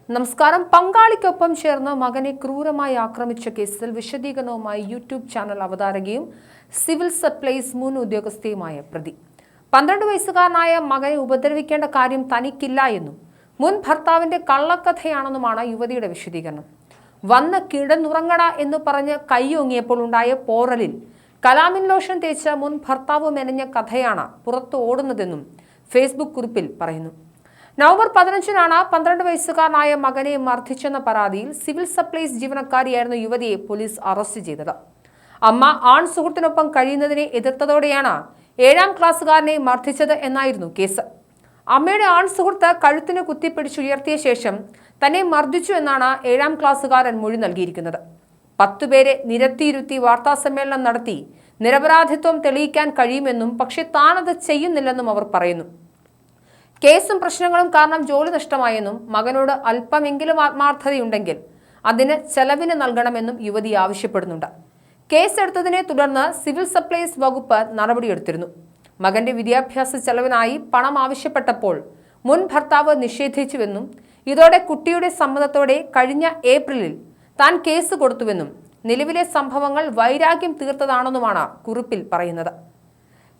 നമസ്കാരം. പങ്കാളിക്കൊപ്പം ചേർന്ന് മകനെ ക്രൂരമായി ആക്രമിച്ച കേസിൽ വിശദീകരണവുമായി യൂട്യൂബ് ചാനൽ അവതാരകയും സിവിൽ സപ്ലൈസ് മുൻ ഉദ്യോഗസ്ഥയുമായ പ്രതി 12 വയസ്സുകാരനായ മകനെ ഉപദ്രവിക്കേണ്ട കാര്യം തനിക്കില്ല എന്നും മുൻ ഭർത്താവിന്റെ കള്ളക്കഥയാണെന്നുമാണ് യുവതിയുടെ വിശദീകരണം. വന്ന് കിടന്നുറങ്ങട എന്ന് പറഞ്ഞ് കൈയൊങ്ങിയപ്പോൾ ഉണ്ടായ പോറലിൽ കലാമിൻ ലോഷൻ തേച്ച മുൻ ഭർത്താവ് മെനഞ്ഞ കഥയാണ് പുറത്തു ഓടുന്നതെന്നും ഫേസ്ബുക്ക് കുറിപ്പിൽ പറയുന്നു. നവംബർ 15-നാണ് 12 വയസ്സുകാരനായ മകനെ മർദ്ദിച്ചെന്ന പരാതിയിൽ സിവിൽ സപ്ലൈസ് ജീവനക്കാരിയായിരുന്ന യുവതിയെ പോലീസ് അറസ്റ്റ് ചെയ്തത്. അമ്മ ആൺ സുഹൃത്തിനൊപ്പം കഴിയുന്നതിനെ എതിർത്തതോടെയാണ് 7-ാം ക്ലാസ്സുകാരനെ മർദ്ദിച്ചത് എന്നായിരുന്നു കേസ്. അമ്മയുടെ ആൺ സുഹൃത്ത് കഴുത്തിന് കുത്തിപ്പിടിച്ചുയർത്തിയ ശേഷം തന്നെ മർദ്ദിച്ചു എന്നാണ് 7-ാം ക്ലാസ്സുകാരൻ മൊഴി നൽകിയിരിക്കുന്നത്. 10 പേരെ നിരത്തിയിരുത്തി വാർത്താസമ്മേളനം നടത്തി നിരപരാധിത്വം തെളിയിക്കാൻ കഴിയുമെന്നും പക്ഷേ താനത് ചെയ്യുന്നില്ലെന്നും അവർ പറയുന്നു. കേസും പ്രശ്നങ്ങളും കാരണം ജോലി നഷ്ടമായെന്നും മകനോട് അല്പമെങ്കിലും ആത്മാർത്ഥതയുണ്ടെങ്കിൽ അതിന് ചെലവിന് നൽകണമെന്നും യുവതി ആവശ്യപ്പെടുന്നുണ്ട്. കേസെടുത്തതിനെ തുടർന്ന് സിവിൽ സപ്ലൈസ് വകുപ്പ് നടപടിയെടുത്തിരുന്നു. മകന്റെ വിദ്യാഭ്യാസ ചെലവിനായി പണം ആവശ്യപ്പെട്ടപ്പോൾ മുൻ ഭർത്താവ് നിഷേധിച്ചുവെന്നും ഇതോടെ കുട്ടിയുടെ സമ്മതത്തോടെ കഴിഞ്ഞ ഏപ്രിലിൽ താൻ കേസ് കൊടുത്തുവെന്നും നിലവിലെ സംഭവങ്ങൾ വൈരാഗ്യം തീർത്തതാണെന്നുമാണ് കുറിപ്പിൽ പറയുന്നത്.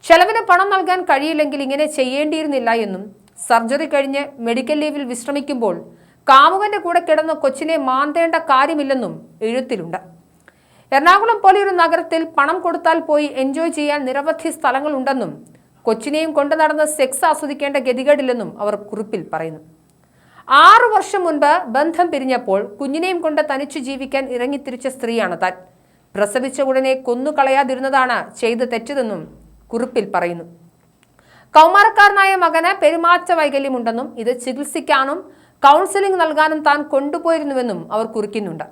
ചെലവിന് പണം നൽകാൻ കഴിയില്ലെങ്കിൽ ഇങ്ങനെ ചെയ്യേണ്ടിയിരുന്നില്ല എന്നും സർജറി കഴിഞ്ഞ് മെഡിക്കൽ ലീവിൽ വിശ്രമിക്കുമ്പോൾ കാമുകന്റെ കൂടെ കിടന്ന് കൊച്ചിനെ മാന്തേണ്ട കാര്യമില്ലെന്നും എഴുത്തിലുണ്ട്. എറണാകുളം പോലെയൊരു നഗരത്തിൽ പണം കൊടുത്താൽ പോയി എൻജോയ് ചെയ്യാൻ നിരവധി സ്ഥലങ്ങളുണ്ടെന്നും കൊച്ചിനെയും കൊണ്ടു നടന്ന് സെക്സ് ആസ്വദിക്കേണ്ട ഗതികേടില്ലെന്നും അവർ കുറിപ്പിൽ പറയുന്നു. 6 വർഷം മുൻപ് ബന്ധം പിരിഞ്ഞപ്പോൾ കുഞ്ഞിനെയും കൊണ്ട് തനിച്ചു ജീവിക്കാൻ ഇറങ്ങിത്തിരിച്ച സ്ത്രീയാണ് താൻ. പ്രസവിച്ച ഉടനെ കൊന്നുകളയാതിരുന്നതാണ് ചെയ്ത് തെറ്റതെന്നും കുറിപ്പിൽ പറയുന്നു. കൗമാരക്കാരനായ മകന് പെരുമാറ്റ വൈകല്യമുണ്ടെന്നും ഇത് ചികിത്സിക്കാനും കൗൺസിലിംഗ് നൽകാനും താൻ കൊണ്ടുപോയിരുന്നുവെന്നും അവർ കുറിക്കുന്നുണ്ട്.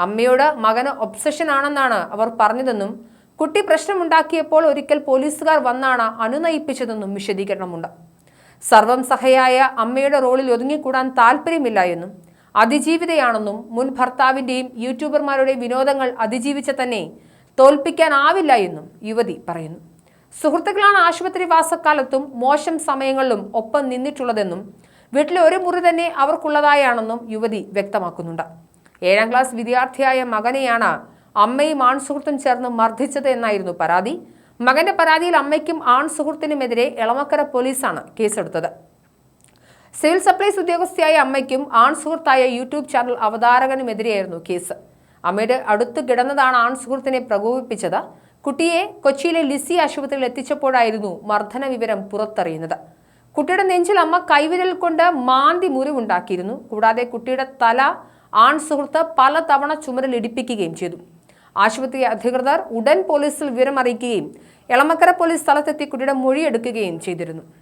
അമ്മയോട് മകന് ഒബ്സഷൻ ആണെന്നാണ് അവർ പറഞ്ഞതെന്നും കുട്ടി പ്രശ്നമുണ്ടാക്കിയപ്പോൾ ഒരിക്കൽ പോലീസുകാർ വന്നാണ് അനുനയിപ്പിച്ചതെന്നും വിശദീകരണമുണ്ട്. സർവം സഹയായ അമ്മയുടെ റോളിൽ ഒതുങ്ങിക്കൂടാൻ താല്പര്യമില്ല എന്നും അതിജീവിതയാണെന്നും മുൻ ഭർത്താവിന്റെയും യൂട്യൂബർമാരുടെ വിനോദങ്ങൾ അതിജീവിച്ച തന്നെ തോൽപ്പിക്കാനാവില്ല എന്നും യുവതി പറയുന്നു. സുഹൃത്തുക്കളാണ് ആശുപത്രി വാസക്കാലത്തും മോശം സമയങ്ങളിലും ഒപ്പം നിന്നിട്ടുള്ളതെന്നും വീട്ടിലെ ഒരു മുറി തന്നെ അവർക്കുള്ളതായാണെന്നും യുവതി വ്യക്തമാക്കുന്നുണ്ട്. 7-ാം ക്ലാസ് വിദ്യാർത്ഥിയായ മകനെയാണ് അമ്മയും ആൺസുഹൃത്തും ചേർന്ന് മർദ്ദിച്ചത് എന്നായിരുന്നു പരാതി. മകന്റെ പരാതിയിൽ അമ്മയ്ക്കും ആൺസുഹൃത്തിനുമെതിരെ എളമക്കര പോലീസാണ് കേസെടുത്തത്. സിവിൽ സപ്ലൈസ് ഉദ്യോഗസ്ഥയായ അമ്മയ്ക്കും ആൺസുഹൃത്തായ യൂട്യൂബ് ചാനൽ അവതാരകനുമെതിരെയായിരുന്നു കേസ്. അമ്മയുടെ അടുത്ത് കിടന്നതാണ് ആൺസുഹൃത്തിനെ പ്രകോപിപ്പിച്ചത്. കുട്ടിയെ കൊച്ചിയിലെ ലിസി ആശുപത്രിയിൽ എത്തിച്ചപ്പോഴായിരുന്നു മർദ്ദന വിവരം പുറത്തറിയുന്നത്. കുട്ടിയുടെ നെഞ്ചിൽ അമ്മ കൈവിരൽ കൊണ്ട് മാന്തി മുറിവുണ്ടാക്കിയിരുന്നു. കൂടാതെ കുട്ടിയുടെ തല ആൺസുഹൃത്ത് പലതവണ ചുമരിൽ ഇടിപ്പിക്കുകയും ചെയ്തു. ആശുപത്രി അധികൃതർ ഉടൻ പോലീസിൽ വിവരം അറിയിക്കുകയും എളമക്കര പോലീസ് സ്ഥലത്തെത്തി കുട്ടിയുടെ മൊഴിയെടുക്കുകയും ചെയ്തിരുന്നു.